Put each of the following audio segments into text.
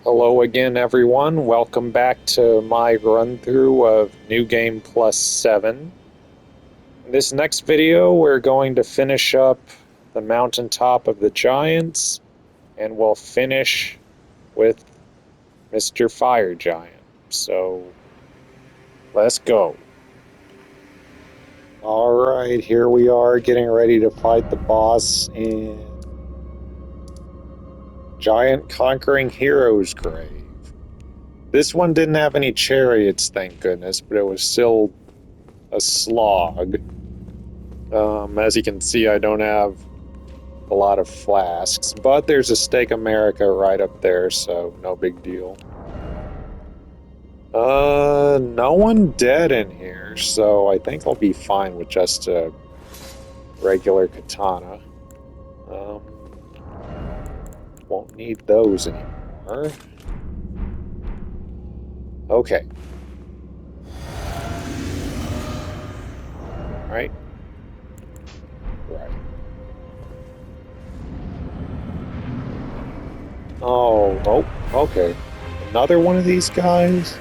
Hello again, everyone. Welcome back to my run-through of New Game Plus 7. In this next video, we're going to finish up the Mountaintop of the Giants, and we'll finish with Mr. Fire Giant. So, let's go. Alright, here we are getting ready to fight the boss in Giant Conquering Heroes Grave. This one didn't have any chariots, thank goodness, but it was still a slog. As you can see, I don't have a lot of flasks, but there's a Steak America right up there, so no big deal. No one dead in here, so I think I'll be fine with just a regular katana. Won't need those anymore. Okay. Right. Right. Oh, okay. Another one of these guys?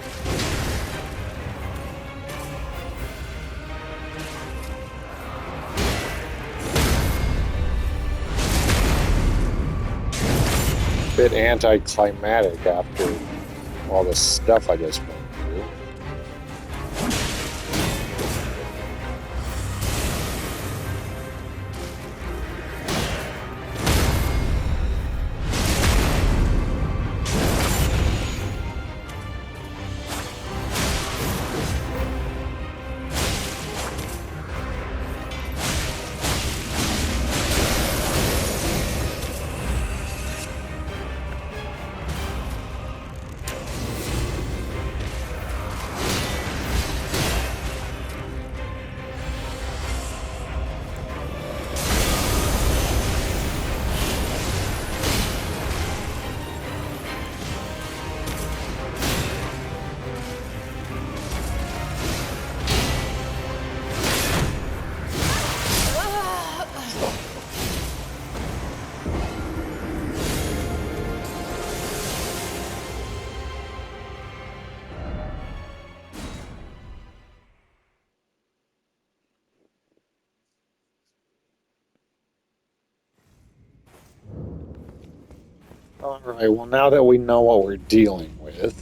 Bit anticlimactic after all the stuff I just went through. Alright, well, now that we know what we're dealing with,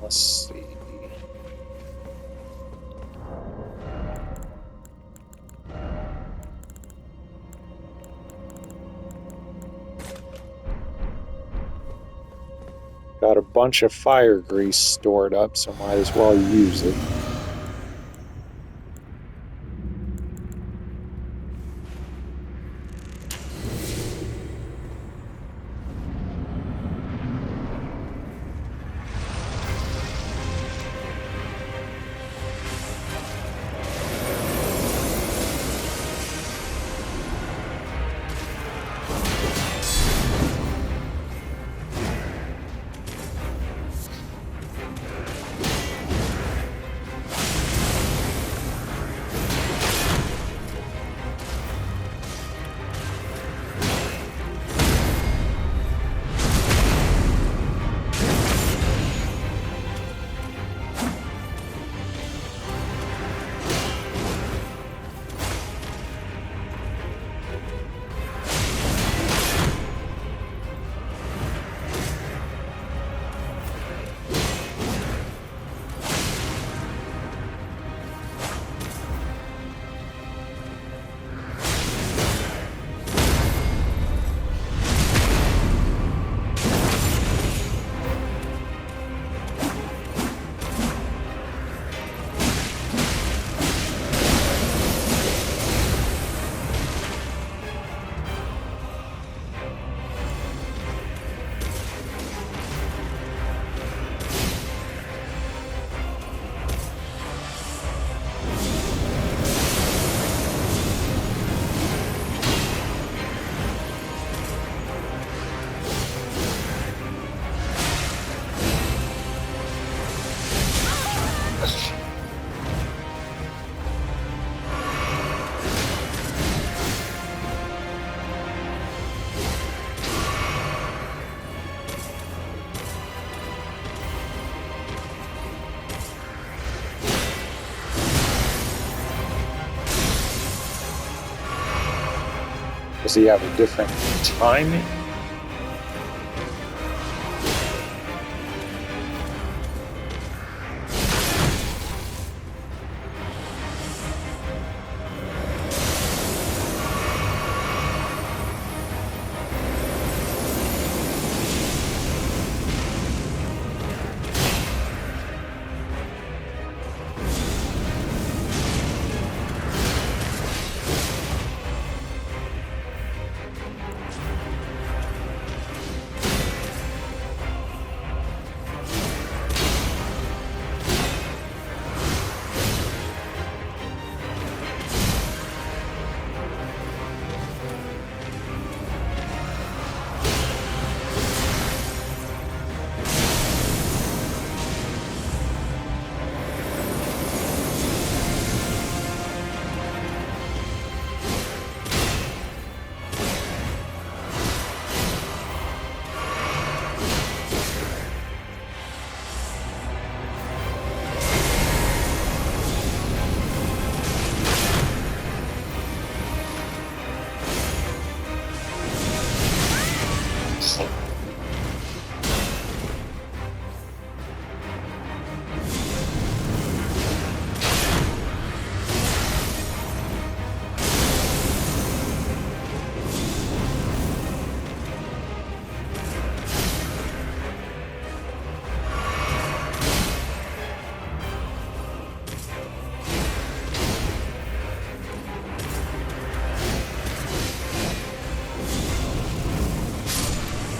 let's see. Got a bunch of fire grease stored up, so might as well use it. Does he have a different timing?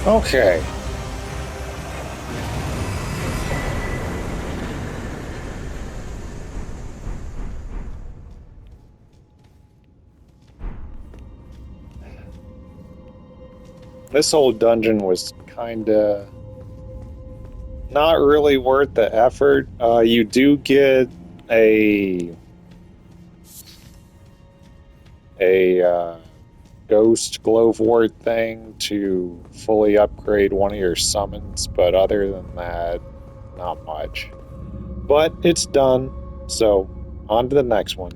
Okay. This whole dungeon was kinda not really worth the effort. You do get a ghost glowwort thing to fully upgrade one of your summons, but other than that, not much. But it's done, so on to the next one.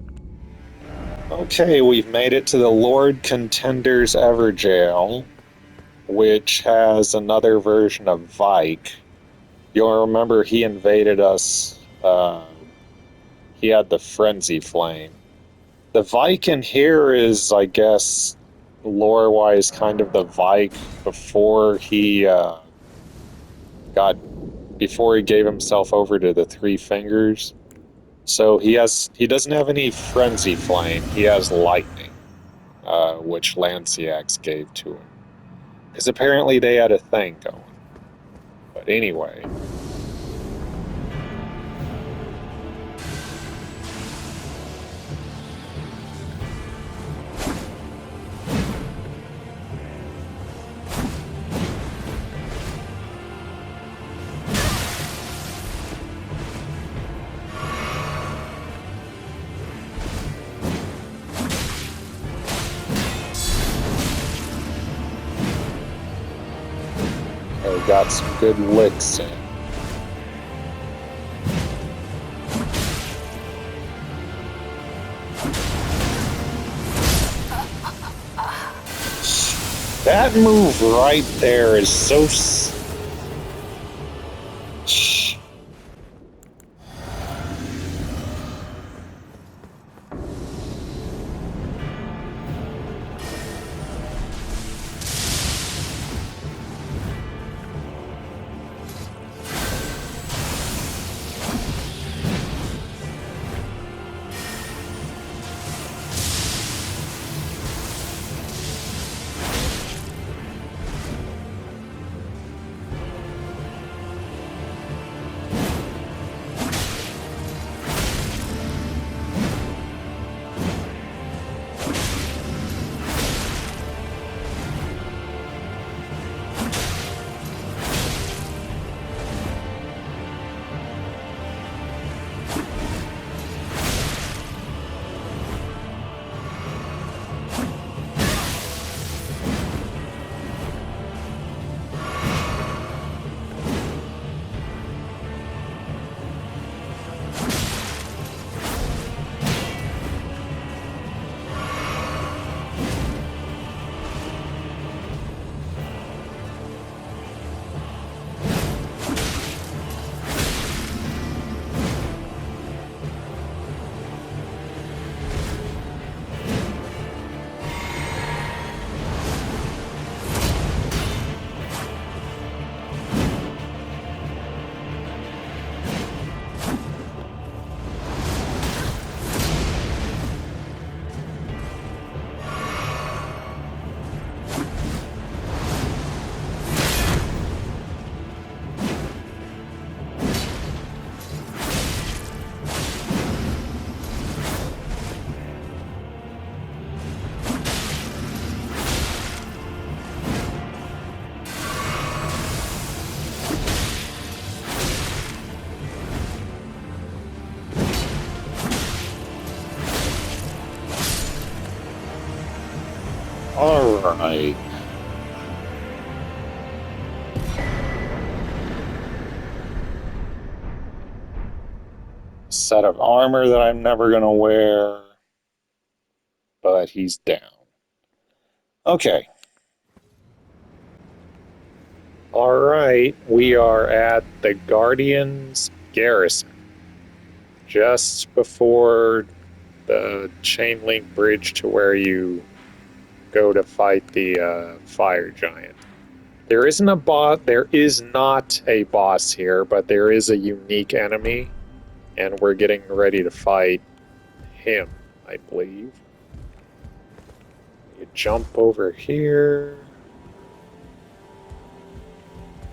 Okay, we've made it to the Lord Contender's Everjail, which has another version of Vike. You'll remember he invaded us. He had the Frenzy Flame. The Vike in here is, I guess, lore-wise, kind of the Vike before he before he gave himself over to the Three Fingers. So he doesn't have any Frenzy Flame. He has Lightning, which Lanciax gave to him, because apparently they had a thing going. But anyway. Got some good licks in. That move right there is so... my set of armor that I'm never gonna wear, but he's down. Okay. Alright, we are at the Guardian's Garrison. Just before the chain link bridge to where you go to fight the fire giant. There isn't a boss. There is not a boss here, but there is a unique enemy, and we're getting ready to fight him, I believe. You jump over here,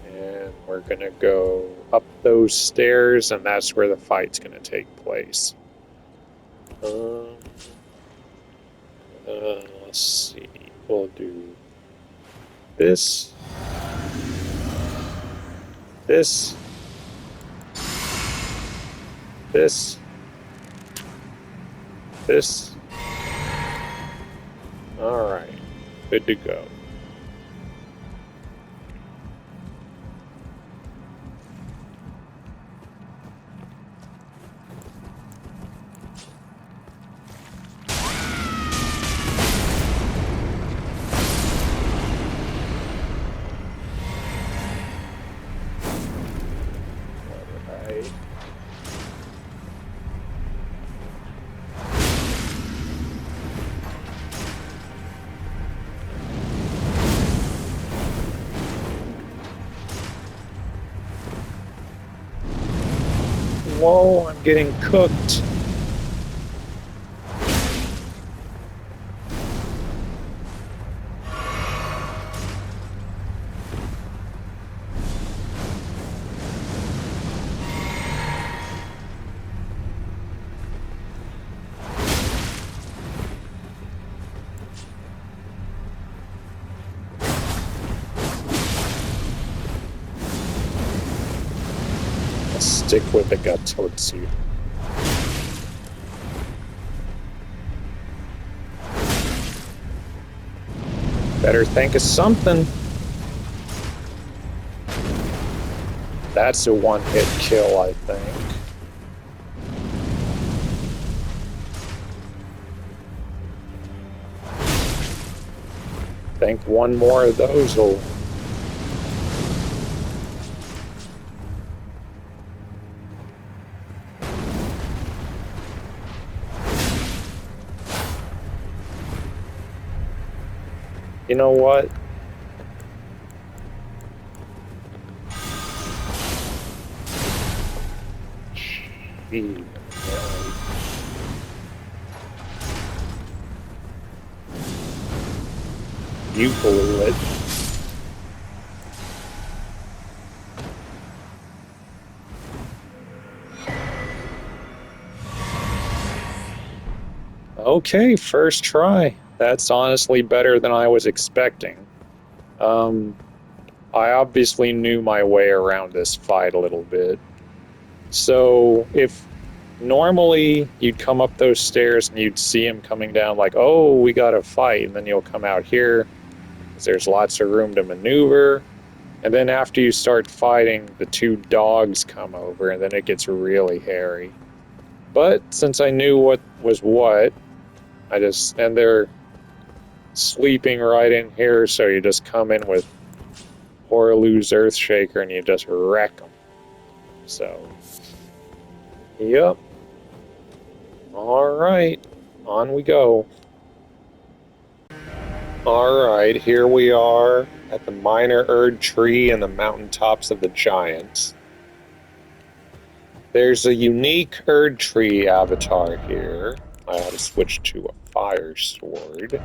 and we're gonna go up those stairs, and that's where the fight's gonna take place. Let's see. We'll do this, this, this, this. Alright, good to go. Whoa, I'm getting cooked. Stick with the Gatotsu. Better think of something. That's a one-hit kill, I think. I think one more of those will... You know what? Gee, you blew it. Okay, first try. That's honestly better than I was expecting. I obviously knew my way around this fight a little bit. So if normally you'd come up those stairs and you'd see him coming down like, oh, we got to fight, and then you'll come out here because there's lots of room to maneuver. And then after you start fighting, the two dogs come over, and then it gets really hairy. But since I knew what was what, and they're sleeping right in here, so you just come in with Horaloo's Earthshaker and you just wreck them. So, yep. Alright, on we go. Alright, here we are at the minor Erd tree and the mountaintops of the giants. There's a unique Erd tree avatar here. I had to switch to a fire sword.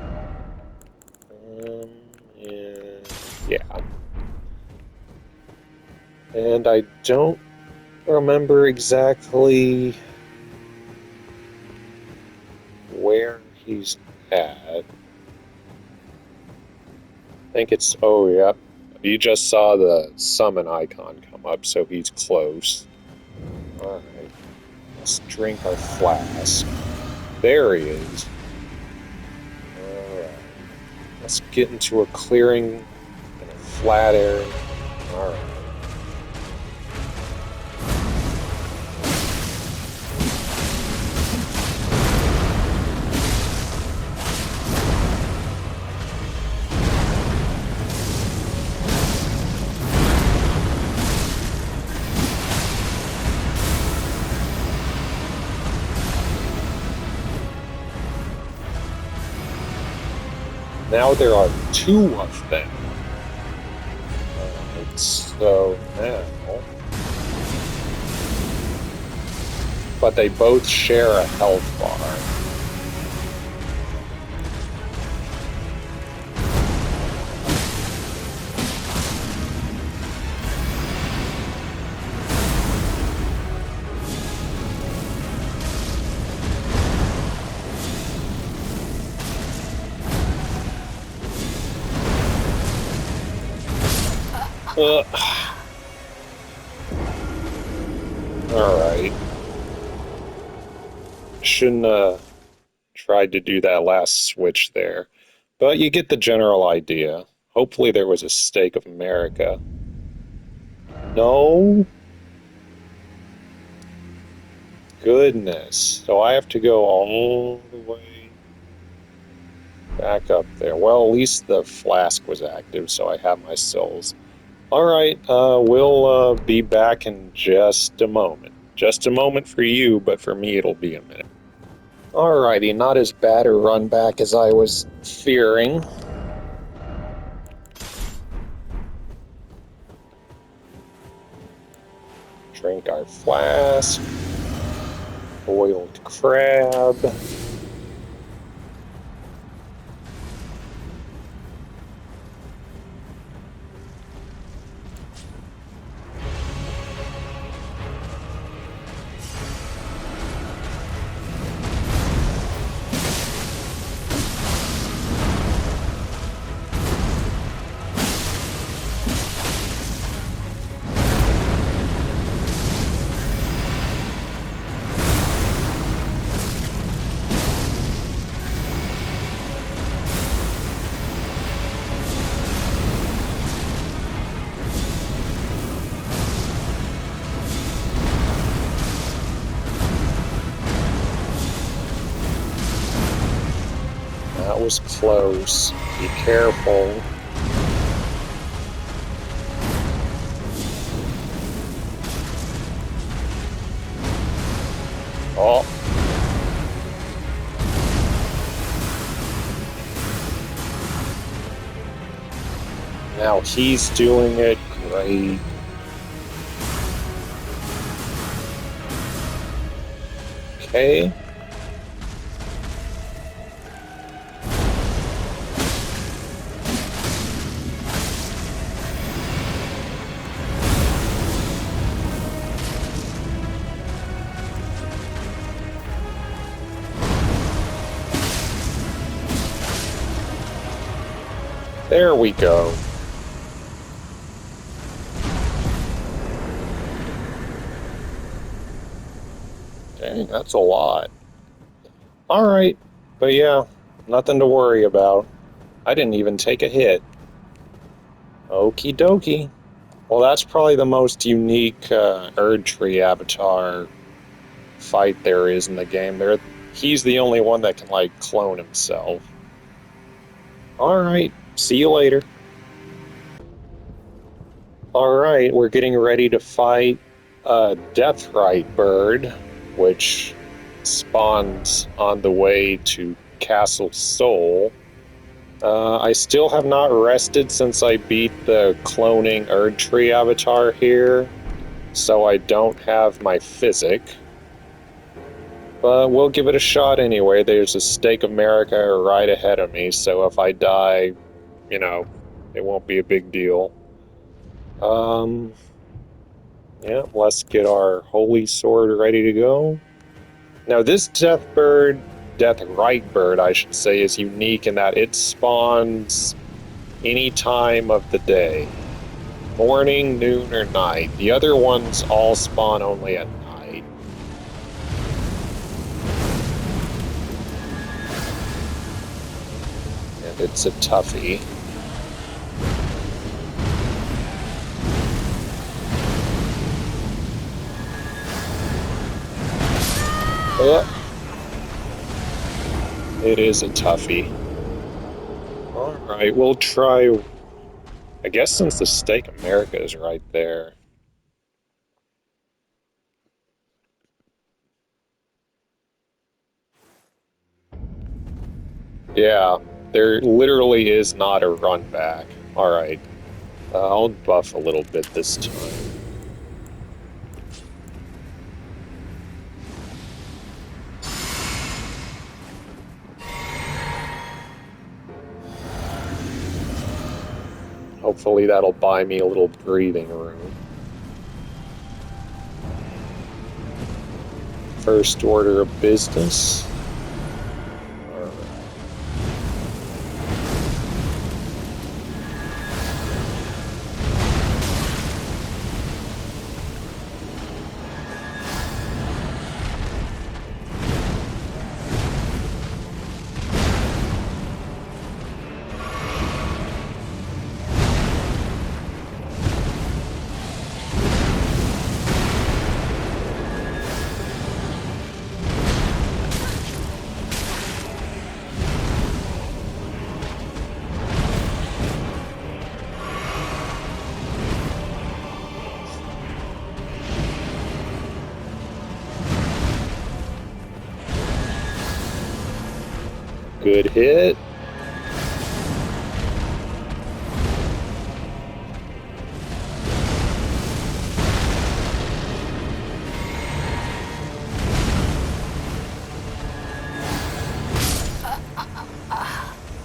Yeah. And I don't remember exactly where he's at. I think it's, oh yeah, you just saw the summon icon come up, so he's close. Alright, let's drink our flask. There he is. Alright. Let's get into a clearing in a flat area. Alright. Now there are two of them. So now... But they both share a health bar. Alright. Shouldn't have tried to do that last switch there. But you get the general idea. Hopefully there was a stake of America. No? Goodness. So I have to go all the way back up there. Well, at least the flask was active, so I have my souls. Alright, we'll be back in just a moment. Just a moment for you, but for me it'll be a minute. Alrighty, not as bad a run back as I was fearing. Drink our flask. Boiled crab. That was close. Be careful. Oh. Now he's doing it great. Okay. There we go. Dang, that's a lot. Alright, but yeah, nothing to worry about. I didn't even take a hit. Okie dokie. Well, that's probably the most unique Erdtree avatar fight there is in the game. He's the only one that can, like, clone himself. Alright, see you later. Alright, we're getting ready to fight a Deathrite bird, which spawns on the way to Castle Sol. I still have not rested since I beat the cloning Erdtree avatar here, so I don't have my physic. But we'll give it a shot anyway. There's a stake of America right ahead of me, so if I die, you know, it won't be a big deal. Yeah, let's get our holy sword ready to go. Now this Deathrite bird, I should say, is unique in that it spawns any time of the day. Morning, noon, or night. The other ones all spawn only at night. And it's a toughie. It is a toughie. Alright, we'll try... I guess since the Stake America is right there. Yeah, there literally is not a run back. Alright, I'll buff a little bit this time. Hopefully that'll buy me a little breathing room. First order of business. Good hit.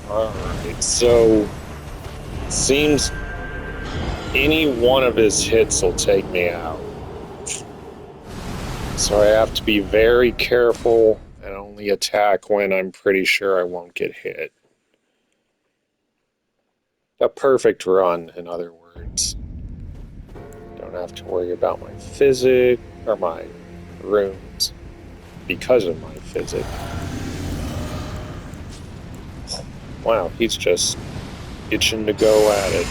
Alright, so seems any one of his hits will take me out. So I have to be very careful and only attack when I'm pretty sure I won't get hit. A perfect run, in other words. Don't have to worry about my physic or my runes because of my physic. Wow, he's just itching to go at it.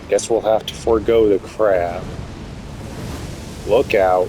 Guess we'll have to forego the crab. Look out.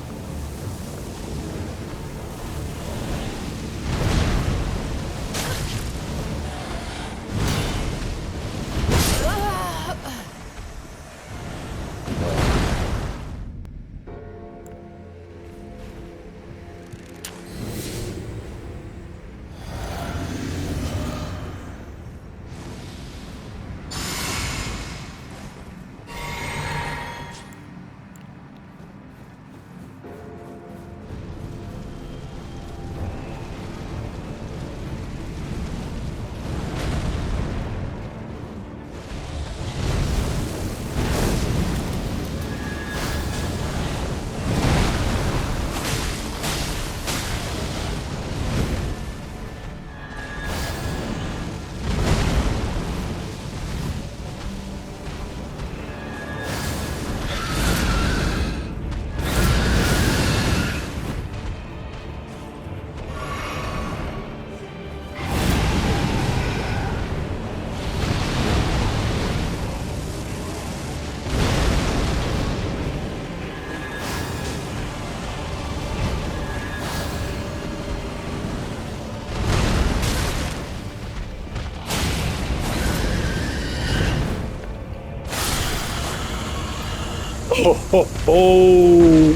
Oh,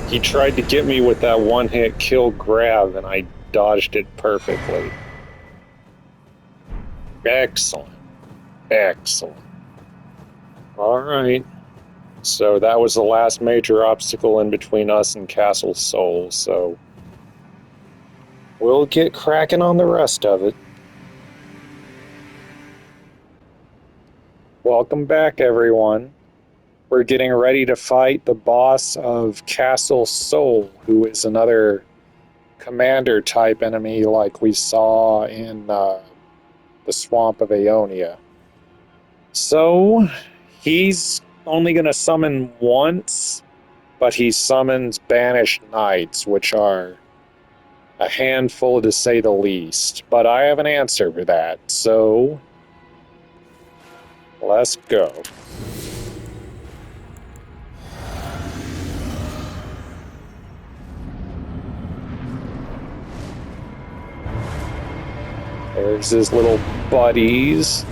he tried to get me with that one-hit kill grab, and I dodged it perfectly. Excellent. Excellent. Alright. So that was the last major obstacle in between us and Castle Sol, so we'll get cracking on the rest of it. Welcome back, everyone. We're getting ready to fight the boss of Castle Sol, who is another commander-type enemy like we saw in the Swamp of Aeonia. So, he's only going to summon once, but he summons Banished Knights, which are A handful to say the least, but I have an answer for that, so let's go. There's his little buddies.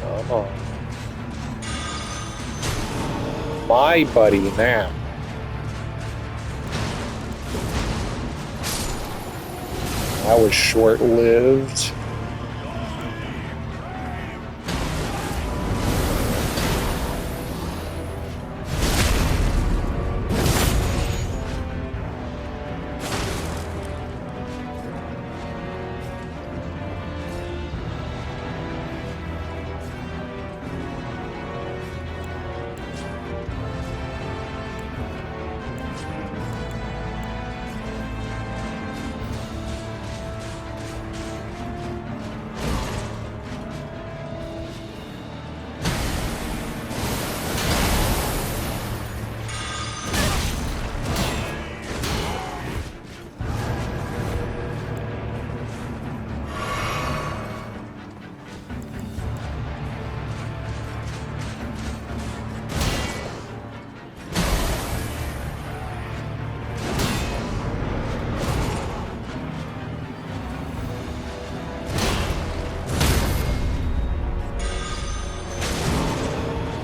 Oh, my buddy now. That was short-lived.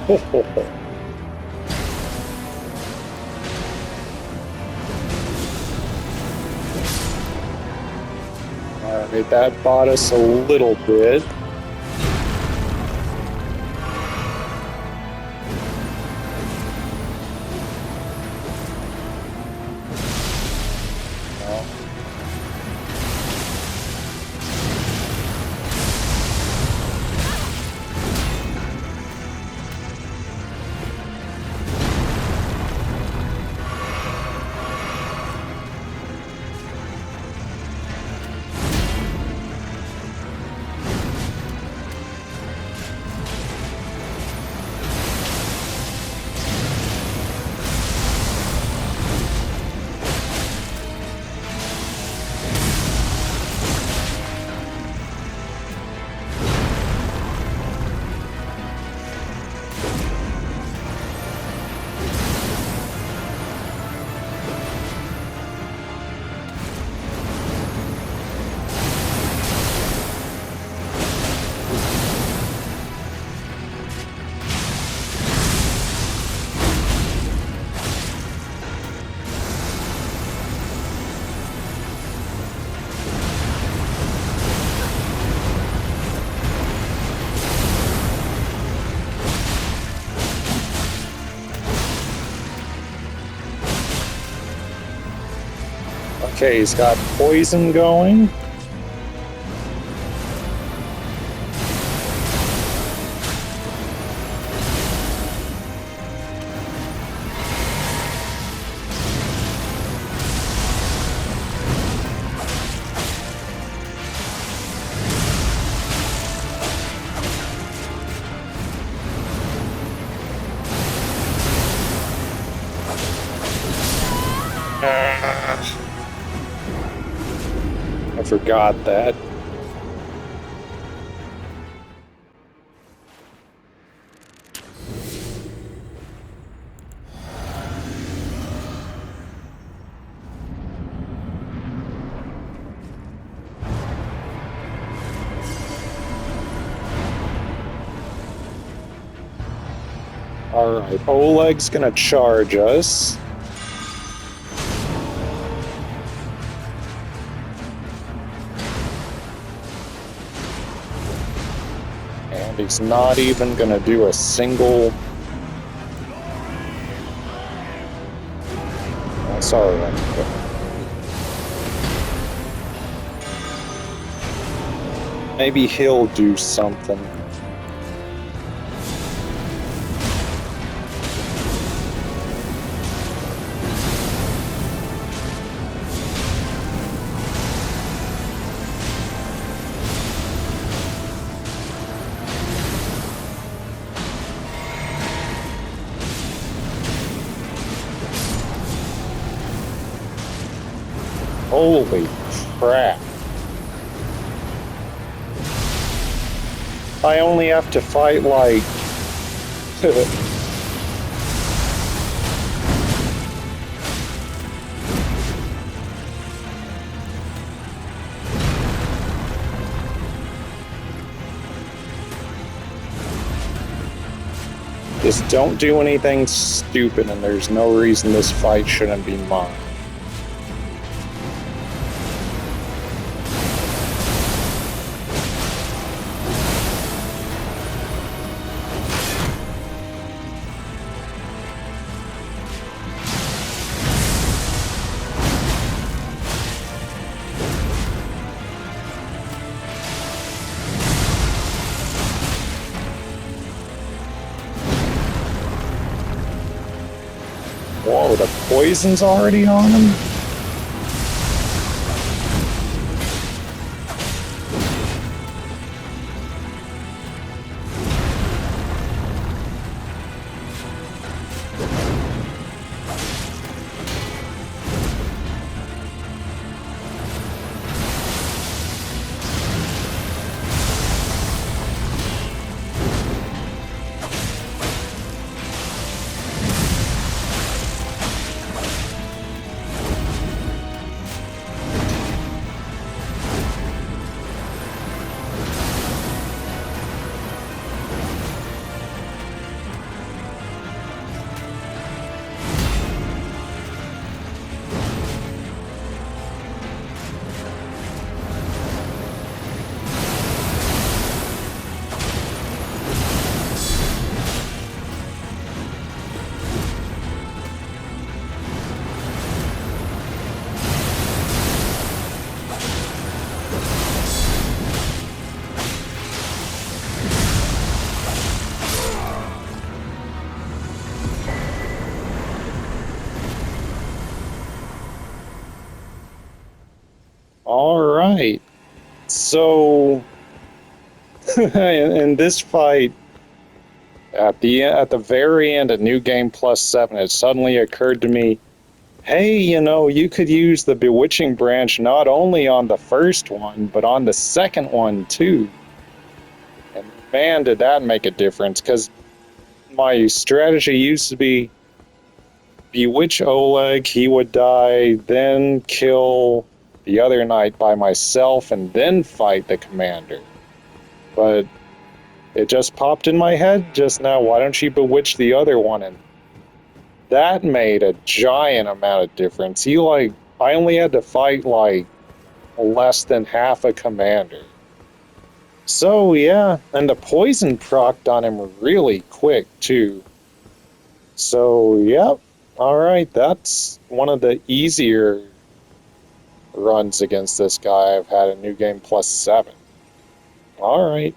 Ho, ho, ho. Alright, that bought us a little bit. Okay, he's got poison going. I forgot that. Alright, Oleg's gonna charge us. And he's not even gonna do a single... That's alright. Maybe he'll do something. Holy crap. I only have to fight like... Just don't do anything stupid, and there's no reason this fight shouldn't be mine. Whoa, the poison's already on him? All right. So, in this fight, at the very end of New Game Plus 7, it suddenly occurred to me, hey, you know, you could use the Bewitching Branch not only on the first one, but on the second one too. And man, did that make a difference, because my strategy used to be bewitch Oleg, he would die, then kill the other knight by myself, and then fight the commander. But it just popped in my head just now, why don't you bewitch the other one? And that made a giant amount of difference. I only had to fight like less than half a commander. So yeah, and the poison procced on him really quick too. So yep, alright, that's one of the easier runs against this guy I've had in New Game Plus 7. Alright.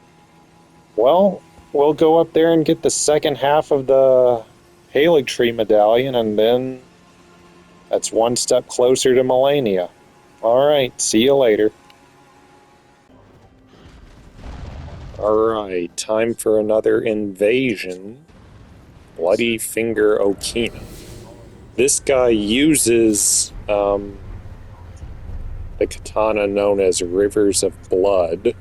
Well, we'll go up there and get the second half of the Halig Tree Medallion, and then that's one step closer to Melania. Alright, see you later. Alright, time for another invasion. Bloody Finger Okina. This guy uses the katana known as Rivers of Blood,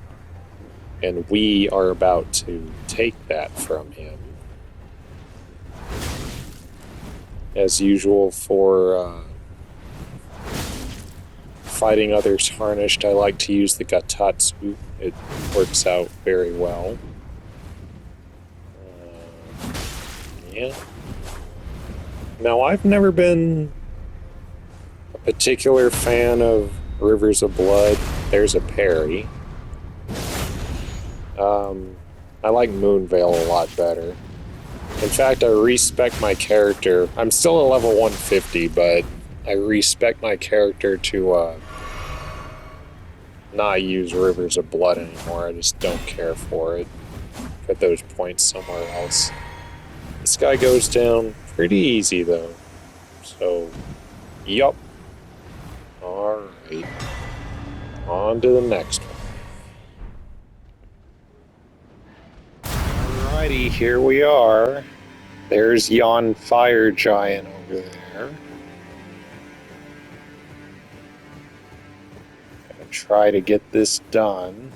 and we are about to take that from him. As usual for fighting others harnessed, I like to use the Gatatsu. It works out very well. Yeah. Now, I've never been a particular fan of Rivers of Blood. There's a parry. I like Moonveil a lot better. In fact, I respec my character. I'm still a level 150, but I respec my character to not use Rivers of Blood anymore. I just don't care for it. Put those points somewhere else. This guy goes down pretty easy, though. So, yup. Alright. On to the next one. Alrighty, here we are. There's yon fire giant over there. try to get this done.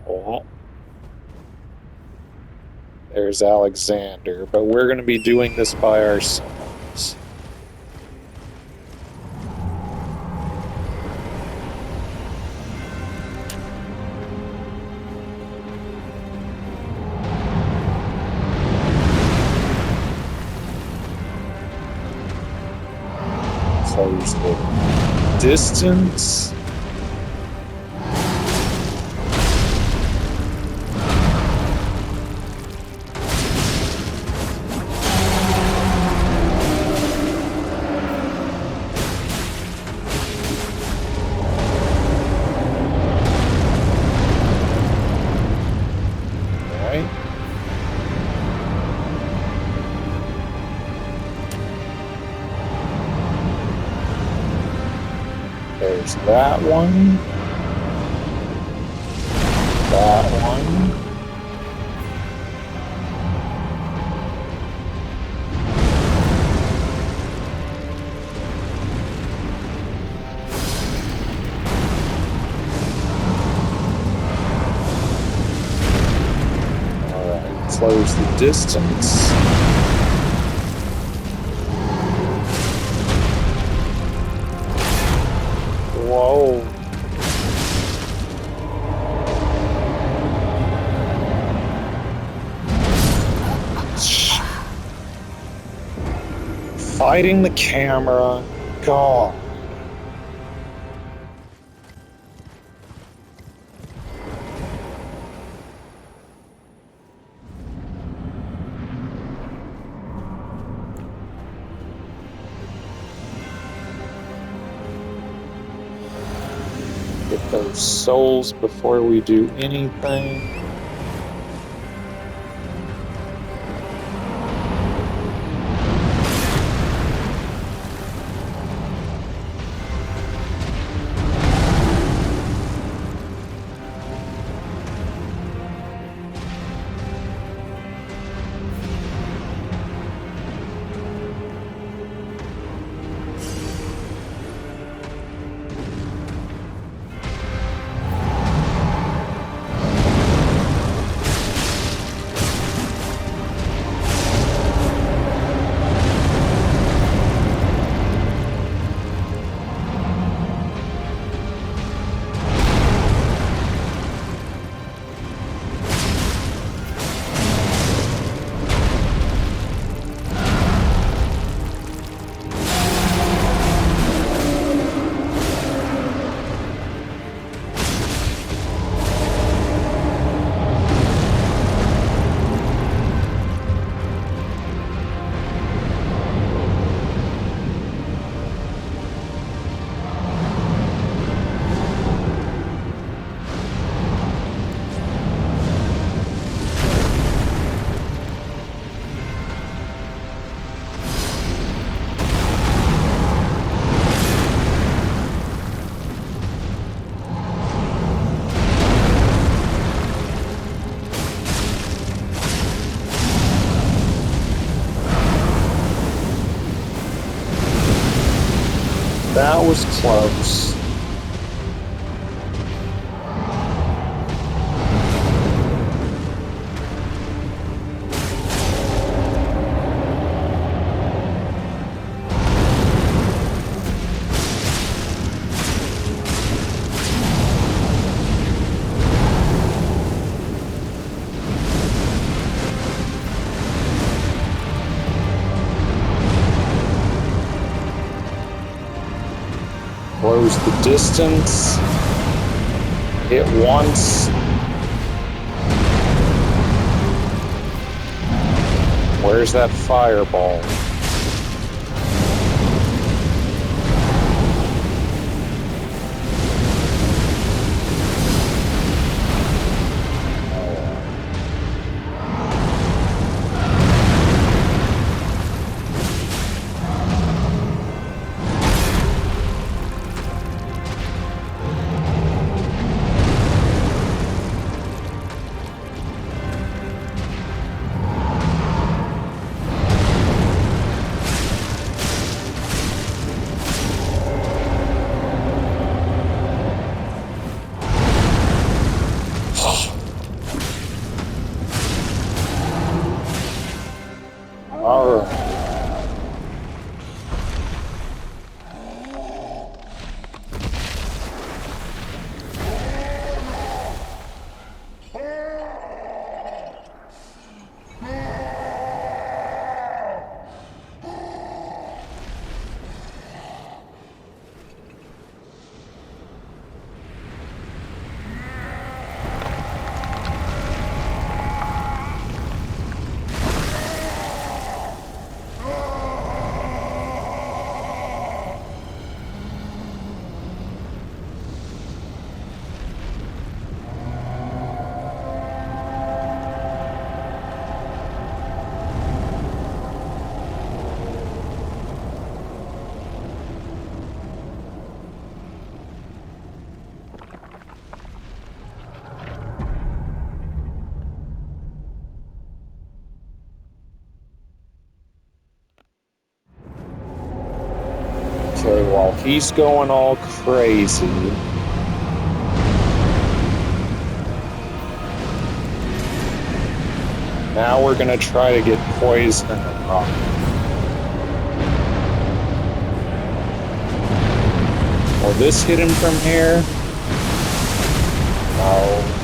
Oh. There's Alexander, but we're going to be doing this by ourselves. Close the distance. There's that one. That one. Alright, close the distance. Whoa. Fighting the camera. God. Get those souls before we do anything. That was close. Close the distance. Hit once. Where's that fireball? Okay, while he's going all crazy, now we're gonna try to get poison in the rock. Will this hit him from here? No.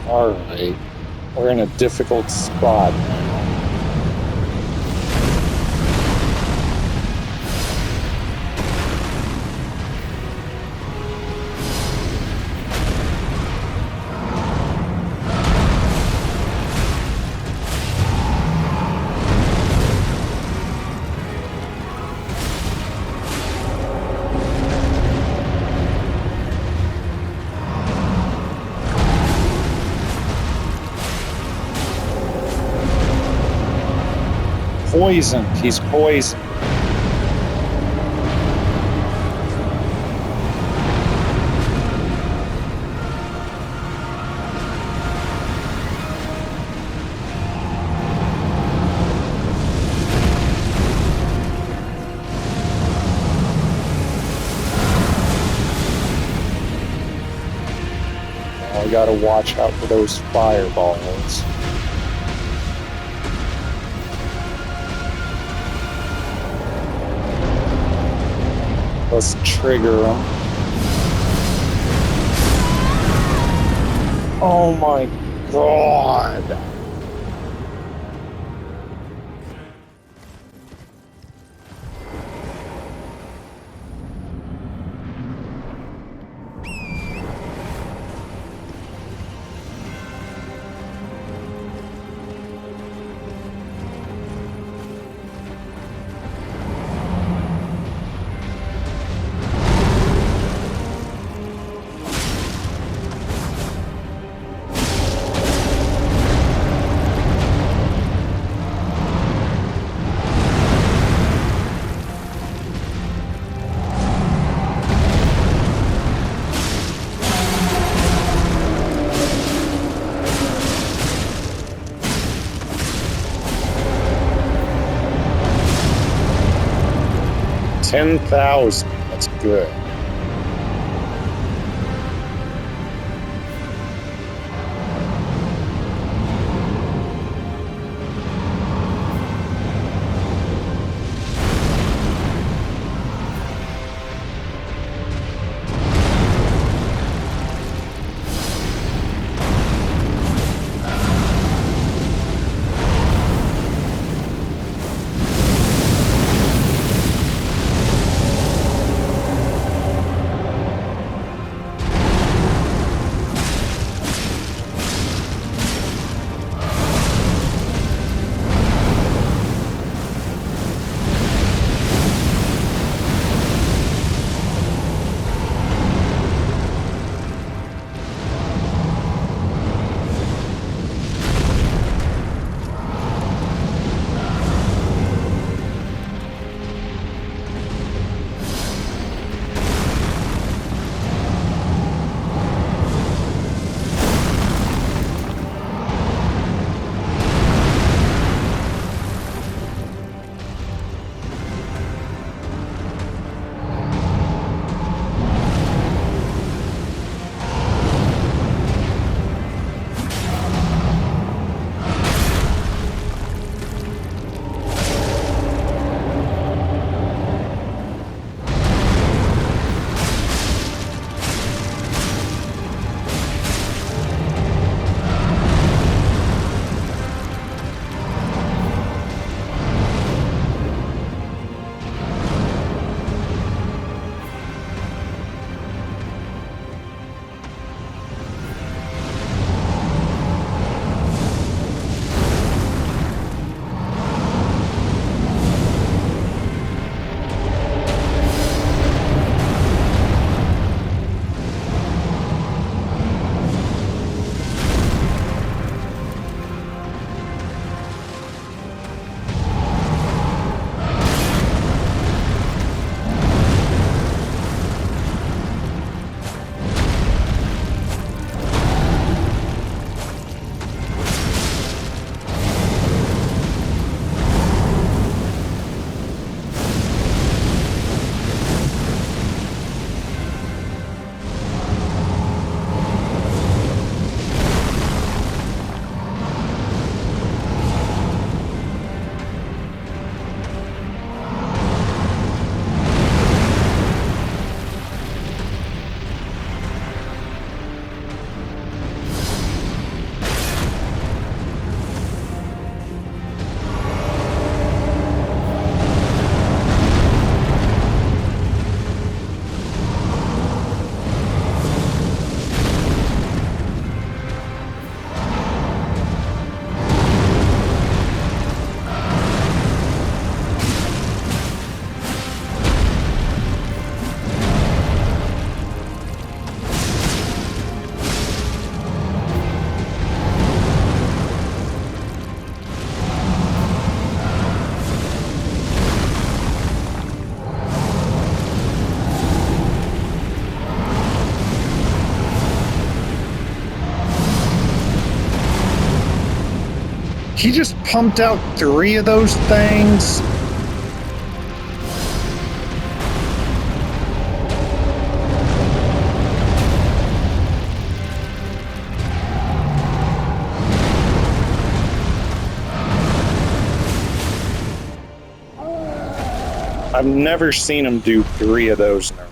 Alright, we're in a difficult spot now. Poisoned. He's poisoned. Now we gotta watch out for those fireballs. Let's trigger them. Oh my god! $10,000. That's good. He just pumped out 3 of those things. I've never seen him do 3 of those in a row.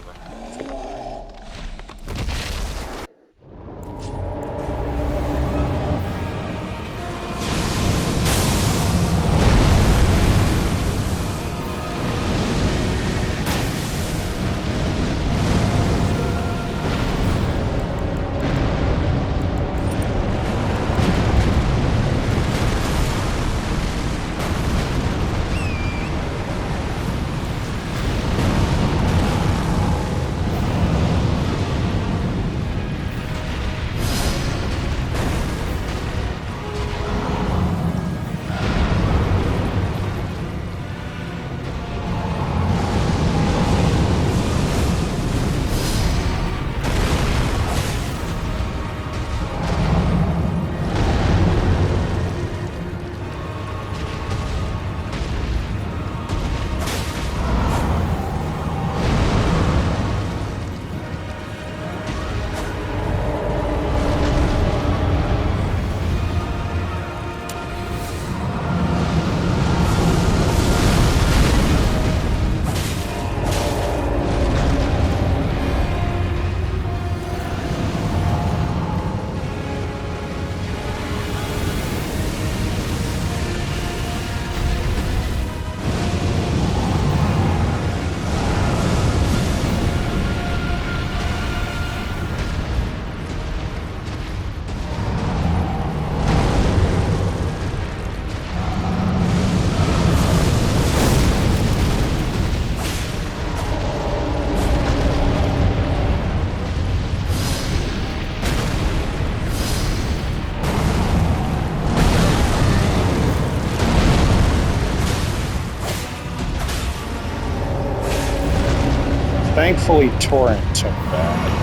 Thankfully, Torrent took that.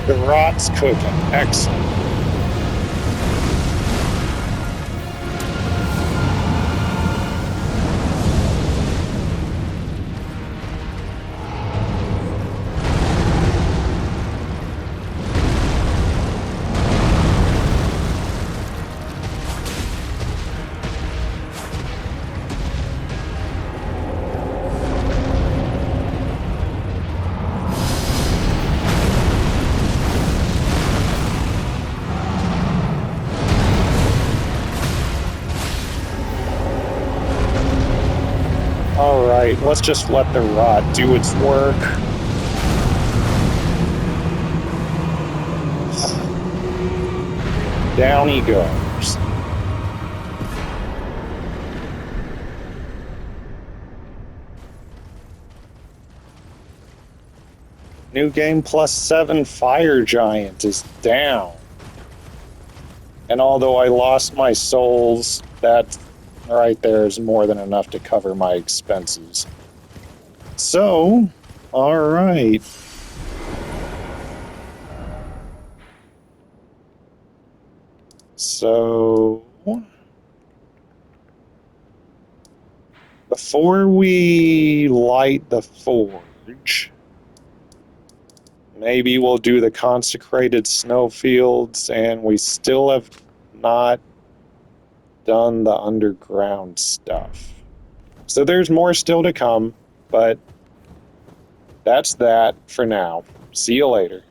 The rot's cooking. Excellent. Alright, let's just let the rot do its work. Down he goes. New Game +7 Fire Giant is down. And although I lost my souls, that right there is more than enough to cover my expenses. So, alright. So, before we light the forge, maybe we'll do the consecrated snowfields, and we still have not done the underground stuff. So there's more still to come, but that's that for now. See you later.